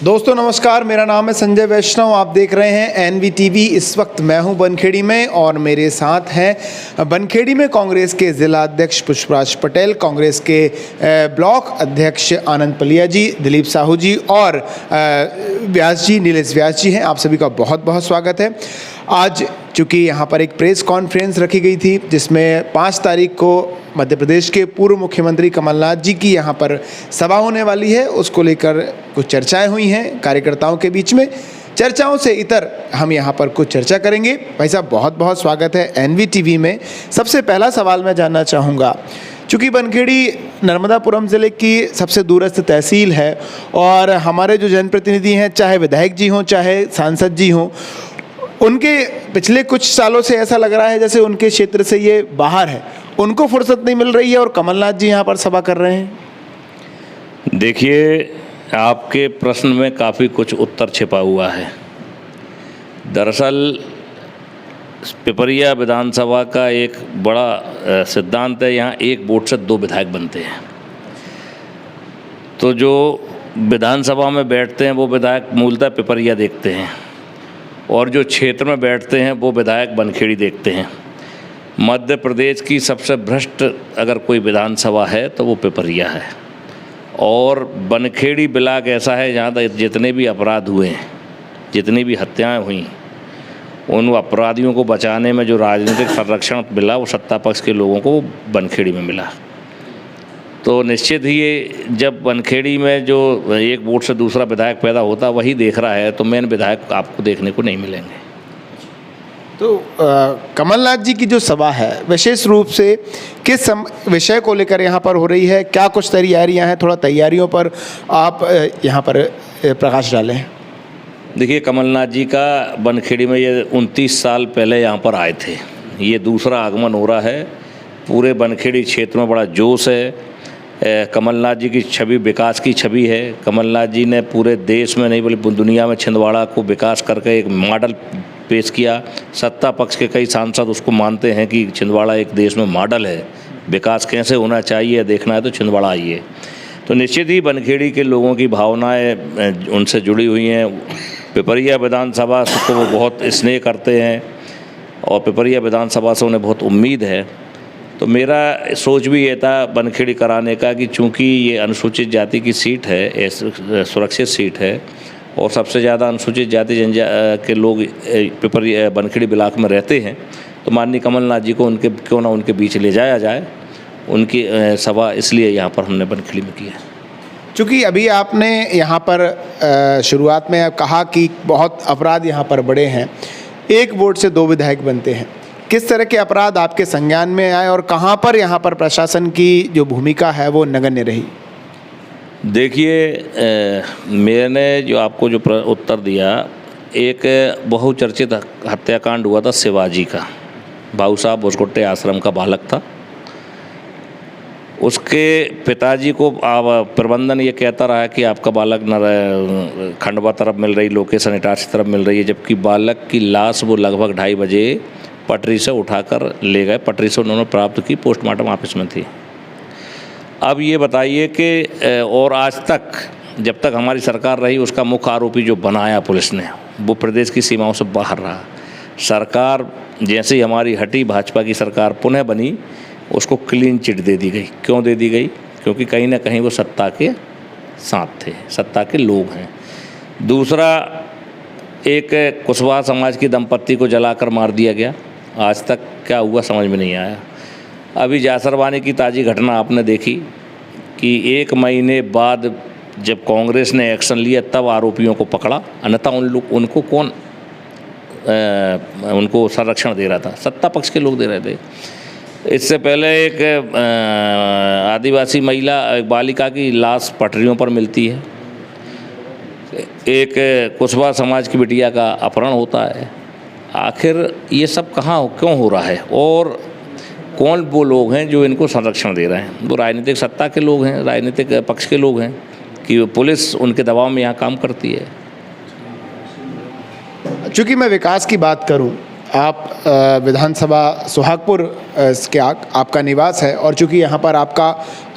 दोस्तों नमस्कार, मेरा नाम है संजय वैष्णव। आप देख रहे हैं एनवीटीवी। इस वक्त मैं हूं बनखेड़ी में और मेरे साथ हैं बनखेड़ी में कांग्रेस के जिला अध्यक्ष पुष्पराज पटेल, कांग्रेस के ब्लॉक अध्यक्ष आनंद पलिया जी, दिलीप साहू जी और व्यास जी, नीलेश व्यास जी हैं। आप सभी का बहुत बहुत स्वागत है। आज चूँकि यहाँ पर एक प्रेस कॉन्फ्रेंस रखी गई थी जिसमें 5 तारीख को मध्य प्रदेश के पूर्व मुख्यमंत्री कमलनाथ जी की यहाँ पर सभा होने वाली है, उसको लेकर कुछ चर्चाएं हुई हैं कार्यकर्ताओं के बीच में। चर्चाओं से इतर हम यहाँ पर कुछ चर्चा करेंगे। भाई साहब, बहुत बहुत स्वागत है एनवीटीवी में। सबसे पहला सवाल मैं जानना चाहूँगा, चूँकि बनखेड़ी नर्मदापुरम ज़िले की सबसे दूरस्थ तहसील है और हमारे जो जनप्रतिनिधि हैं, चाहे विधायक जी हों चाहे सांसद जी हों, उनके पिछले कुछ सालों से ऐसा लग रहा है जैसे उनके क्षेत्र से ये बाहर है, उनको फुर्सत नहीं मिल रही है और कमलनाथ जी यहाँ पर सभा कर रहे हैं। देखिए, आपके प्रश्न में काफ़ी कुछ उत्तर छिपा हुआ है। दरअसल पिपरिया विधानसभा का एक बड़ा सिद्धांत है, यहाँ एक वोट से 2 विधायक बनते हैं। तो जो विधानसभा में बैठते हैं वो विधायक मूलतः पिपरिया देखते हैं और जो क्षेत्र में बैठते हैं वो विधायक बनखेड़ी देखते हैं। मध्य प्रदेश की सबसे भ्रष्ट अगर कोई विधानसभा है तो वो पिपरिया है और बनखेड़ी ब्लॉक ऐसा है जहाँ तक जितने भी अपराध हुए हैं, जितनी भी हत्याएं हुई, उन अपराधियों को बचाने में जो राजनीतिक संरक्षण मिला वो सत्ता पक्ष के लोगों को बनखेड़ी में मिला। तो निश्चित ही ये जब बनखेड़ी में जो एक वोट से दूसरा विधायक पैदा होता वही देख रहा है तो मेन विधायक आपको देखने को नहीं मिलेंगे। तो कमलनाथ जी की जो सभा है विशेष रूप से किस विषय को लेकर यहाँ पर हो रही है, क्या कुछ तैयारियाँ हैं? थोड़ा तैयारियों पर आप यहाँ पर प्रकाश डालें। देखिए, कमलनाथ जी का बनखेड़ी में ये 29 साल पहले यहाँ पर आए थे, ये दूसरा आगमन हो रहा है। पूरे बनखेड़ी क्षेत्र में बड़ा जोश है। कमलनाथ जी की छवि विकास की छवि है। कमलनाथ जी ने पूरे देश में नहीं बल्कि दुनिया में छिंदवाड़ा को विकास करके एक मॉडल पेश किया। सत्ता पक्ष के कई सांसद उसको मानते हैं कि छिंदवाड़ा एक देश में मॉडल है, विकास कैसे होना चाहिए देखना है तो छिंदवाड़ा आइए। तो निश्चित ही बनखेड़ी के लोगों की भावनाएं उनसे जुड़ी हुई हैं। पिपरिया विधानसभा को वो बहुत स्नेह करते हैं और पिपरिया विधानसभा से उन्हें बहुत उम्मीद है। तो मेरा सोच भी ये था बनखेड़ी कराने का कि चूँकि ये अनुसूचित जाति की सीट है, सुरक्षित सीट है और सबसे ज़्यादा अनुसूचित जाति के लोग पिपरिया बनखेड़ी ब्लॉक में रहते हैं, तो माननीय कमलनाथ जी को उनके क्यों ना उनके बीच ले जाया जाए। उनकी सभा इसलिए यहाँ पर हमने बनखेड़ी में की है। चूँकि अभी आपने यहाँ पर शुरुआत में कहा कि बहुत अपराध यहाँ पर बड़े हैं, एक वोट से 2 विधायक बनते हैं, किस तरह के अपराध आपके संज्ञान में आए और कहाँ पर यहाँ पर प्रशासन की जो भूमिका है वो नगण्य रही? देखिए, मैंने जो आपको जो उत्तर दिया, एक बहुचर्चित हत्याकांड हुआ था शिवाजी का। भाऊ साहब भोजकोटे आश्रम का बालक था। उसके पिताजी को प्रबंधन ये कहता रहा कि आपका बालक खंडवा तरफ मिल रही, लोकेशन इटारसी तरफ मिल रही है, जबकि बालक की लाश वो लगभग 2:30 बजे पटरी से उठाकर ले गए। पटरी से उन्होंने प्राप्त की, पोस्टमार्टम ऑफिस में थी। अब ये बताइए कि और आज तक जब तक हमारी सरकार रही उसका मुख्य आरोपी जो बनाया पुलिस ने वो प्रदेश की सीमाओं से बाहर रहा। सरकार जैसे ही हमारी हटी, भाजपा की सरकार पुनः बनी, उसको क्लीन चिट दे दी गई। क्यों दे दी गई? क्योंकि कहीं ना कहीं वो सत्ता के साथ थे, सत्ता के लोग हैं। दूसरा, एक कुशवाहा समाज की दंपत्ति को जलाकर मार दिया गया। आज तक क्या हुआ समझ में नहीं आया। अभी जासरवानी की ताज़ी घटना आपने देखी कि 1 महीने बाद जब कांग्रेस ने एक्शन लिया तब आरोपियों को पकड़ा, अन्यथा उनको कौन उनको संरक्षण दे रहा था? सत्ता पक्ष के लोग दे रहे थे। इससे पहले एक आदिवासी महिला, एक बालिका की लाश पटरियों पर मिलती है। एक कुशवाहा समाज की बिटिया का अपहरण होता है। आखिर ये सब कहाँ क्यों हो रहा है और कौन वो लोग हैं जो इनको संरक्षण दे रहे हैं? वो राजनीतिक सत्ता के लोग हैं, राजनीतिक पक्ष के लोग हैं कि पुलिस उनके दबाव में यहाँ काम करती है। चूँकि मैं विकास की बात करूँ, आप विधानसभा सुहागपुर के आपका निवास है और चूंकि यहाँ पर आपका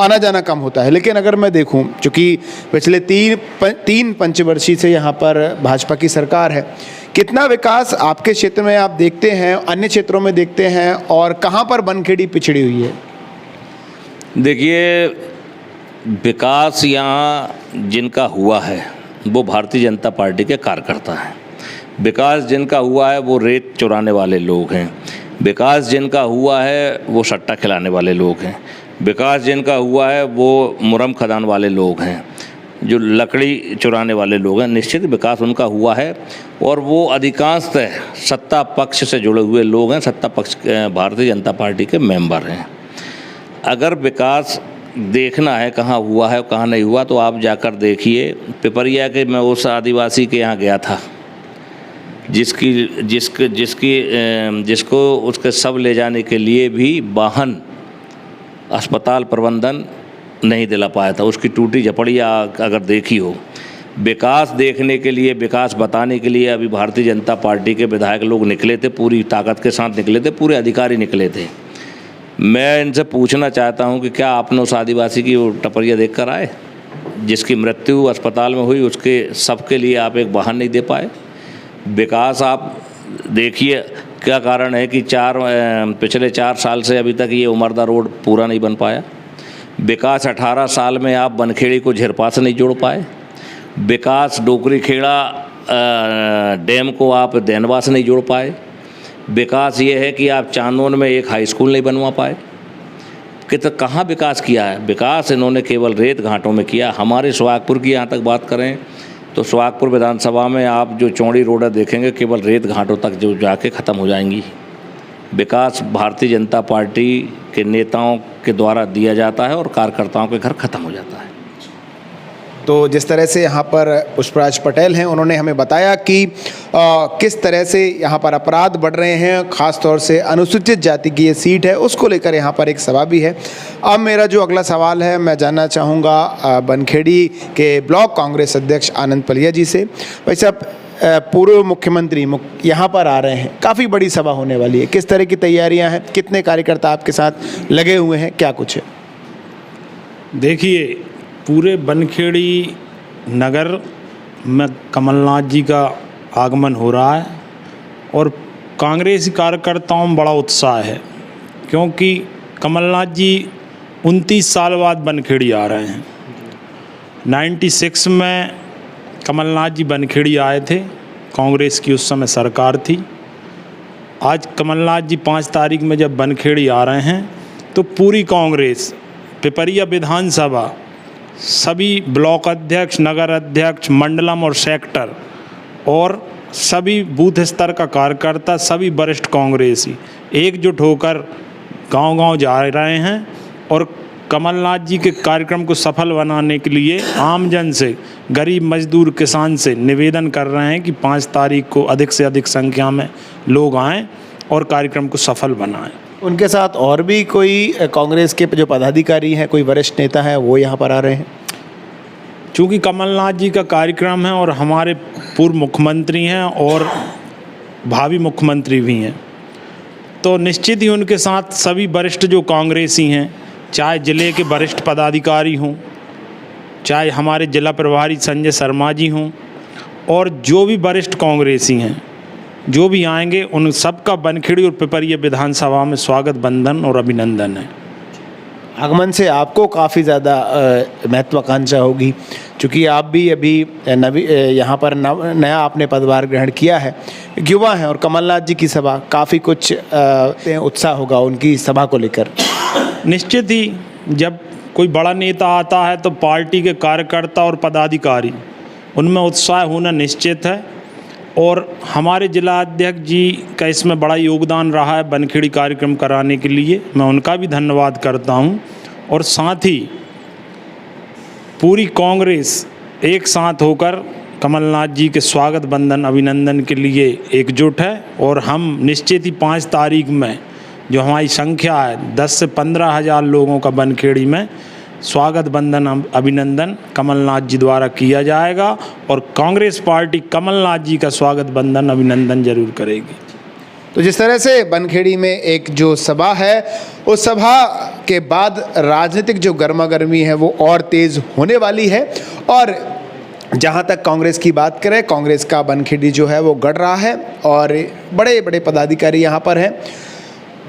आना जाना कम होता है, लेकिन अगर मैं देखूँ चूँकि पिछले तीन पंचवर्षीय से यहाँ पर भाजपा की सरकार है, कितना विकास आपके क्षेत्र में आप देखते हैं, अन्य क्षेत्रों में देखते हैं, और कहाँ पर बनखेड़ी पिछड़ी हुई है? देखिए, विकास यहाँ जिनका हुआ है वो भारतीय जनता पार्टी के कार्यकर्ता हैं। विकास जिनका हुआ है वो रेत चुराने वाले लोग हैं। विकास जिनका हुआ है वो सट्टा खिलाने वाले लोग हैं। विकास जिनका हुआ है वो मुरम खदान वाले लोग हैं, जो लकड़ी चुराने वाले लोग हैं। निश्चित विकास उनका हुआ है और वो अधिकांशतः सत्ता पक्ष से जुड़े हुए लोग हैं, सत्ता पक्ष भारतीय जनता पार्टी के मेंबर हैं। अगर विकास देखना है कहाँ हुआ है कहाँ नहीं हुआ तो आप जाकर देखिए। पिपरिया के मैं उस आदिवासी के यहाँ गया था जिसको उसके शव ले जाने के लिए भी वाहन अस्पताल प्रबंधन नहीं दिला पाया था। उसकी टूटी झपड़ियाँ अगर देखी हो। विकास देखने के लिए, विकास बताने के लिए अभी भारतीय जनता पार्टी के विधायक लोग निकले थे, पूरी ताकत के साथ निकले थे, पूरे अधिकारी निकले थे। मैं इनसे पूछना चाहता हूं कि क्या आपने उस आदिवासी की वो टपरिया देख कर आए जिसकी मृत्यु अस्पताल में हुई? उसके सबके लिए आप एक वाहन नहीं दे पाए। विकास आप देखिए, क्या कारण है कि पिछले 4 साल से अभी तक ये उमरदा रोड पूरा नहीं बन पाया। विकास 18 साल में आप बनखेड़ी को झिरपा से नहीं जोड़ पाए। विकास डोकरी खेड़ा डैम को आप देनवा से नहीं जोड़ पाए। विकास ये है कि आप चांदोन में एक हाई स्कूल नहीं बनवा पाए। कि तो कहाँ विकास किया है? विकास इन्होंने केवल रेत घाटों में किया। हमारे सुहागपुर की यहाँ तक बात करें तो सुहागपुर विधानसभा में आप जो चौड़ी रोडें देखेंगे केवल रेत घाटों तक जो जाके ख़त्म हो जाएंगी। विकास भारतीय जनता पार्टी के नेताओं के द्वारा दिया जाता है और कार्यकर्ताओं के घर ख़त्म हो जाता है। तो जिस तरह से यहाँ पर पुष्पराज पटेल हैं, उन्होंने हमें बताया कि किस तरह से यहाँ पर अपराध बढ़ रहे हैं, ख़ास तौर से अनुसूचित जाति की ये सीट है, उसको लेकर यहाँ पर एक सभा भी है। अब मेरा जो अगला सवाल है, मैं जानना चाहूँगा बनखेड़ी के ब्लॉक कांग्रेस अध्यक्ष आनंद पलिया जी से। भाई साहब, पूर्व मुख्यमंत्री यहाँ पर आ रहे हैं, काफ़ी बड़ी सभा होने वाली है, किस तरह की तैयारियाँ हैं, कितने कार्यकर्ता आपके साथ लगे हुए हैं, क्या कुछ है? देखिए, पूरे बनखेड़ी नगर में कमलनाथ जी का आगमन हो रहा है और कांग्रेसी कार्यकर्ताओं में बड़ा उत्साह है, क्योंकि कमलनाथ जी 29 साल बाद बनखेड़ी आ रहे हैं। 96 में कमलनाथ जी बनखेड़ी आए थे, कांग्रेस की उस समय सरकार थी। आज कमलनाथ जी 5 तारीख में जब बनखेड़ी आ रहे हैं तो पूरी कांग्रेस, पिपरिया विधानसभा, सभी ब्लॉक अध्यक्ष, नगर अध्यक्ष, मंडलम और सेक्टर और सभी बूथ स्तर का कार्यकर्ता, सभी वरिष्ठ कांग्रेसी एकजुट होकर गांव-गांव जा रहे हैं और कमलनाथ जी के कार्यक्रम को सफल बनाने के लिए आमजन से, गरीब मजदूर किसान से निवेदन कर रहे हैं कि 5 तारीख को अधिक से अधिक संख्या में लोग आएँ और कार्यक्रम को सफल बनाएं। उनके साथ और भी कोई कांग्रेस के जो पदाधिकारी हैं, कोई वरिष्ठ नेता हैं, वो यहाँ पर आ रहे हैं? चूँकि कमलनाथ जी का कार्यक्रम है और हमारे पूर्व मुख्यमंत्री हैं और भावी मुख्यमंत्री भी हैं, तो निश्चित ही उनके साथ सभी वरिष्ठ जो कांग्रेसी हैं, चाहे ज़िले के वरिष्ठ पदाधिकारी हों, चाहे हमारे जिला प्रभारी संजय शर्मा जी हों, और जो भी वरिष्ठ कांग्रेसी हैं जो भी आएंगे, उन सबका बनखेड़ी और पिपरिया विधानसभा में स्वागत, वंदन और अभिनंदन है। आगमन से आपको काफ़ी ज़्यादा महत्वाकांक्षा होगी, क्योंकि आप भी अभी यहाँ पर नया आपने पदभार ग्रहण किया है, युवा हैं, और कमलनाथ जी की सभा, काफ़ी कुछ उत्साह होगा उनकी सभा को लेकर। निश्चित ही जब कोई बड़ा नेता आता है तो पार्टी के कार्यकर्ता और पदाधिकारी, उनमें उत्साह होना निश्चित है और हमारे जिला अध्यक्ष जी का इसमें बड़ा योगदान रहा है बनखेड़ी कार्यक्रम कराने के लिए। मैं उनका भी धन्यवाद करता हूं और साथ ही पूरी कांग्रेस एक साथ होकर कमलनाथ जी के स्वागत, वंदन, अभिनंदन के लिए एकजुट है और हम निश्चित ही 5 तारीख में जो हमारी संख्या है 10 से 15 हज़ार लोगों का बनखेड़ी में स्वागत, वंदन, अभिनंदन कमलनाथ जी द्वारा किया जाएगा और कांग्रेस पार्टी कमलनाथ जी का स्वागत, वंदन, अभिनंदन जरूर करेगी। तो जिस तरह से बनखेड़ी में एक जो सभा है, उस सभा के बाद राजनीतिक जो गर्मा गर्मी है वो और तेज़ होने वाली है। और जहां तक कांग्रेस की बात करें, कांग्रेस का बनखेड़ी जो है वो गढ़ रहा है और बड़े बड़े पदाधिकारी यहां पर हैं।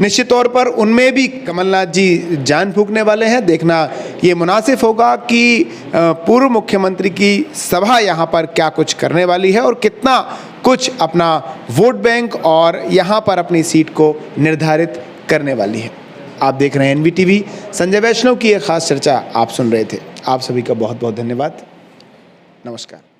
निश्चित तौर पर उनमें भी कमलनाथ जी जान फूंकने वाले हैं। देखना ये मुनासिब होगा कि पूर्व मुख्यमंत्री की सभा यहाँ पर क्या कुछ करने वाली है और कितना कुछ अपना वोट बैंक और यहाँ पर अपनी सीट को निर्धारित करने वाली है। आप देख रहे हैं एनवीटीवी। संजय वैष्णव की एक खास चर्चा आप सुन रहे थे। आप सभी का बहुत बहुत धन्यवाद। नमस्कार।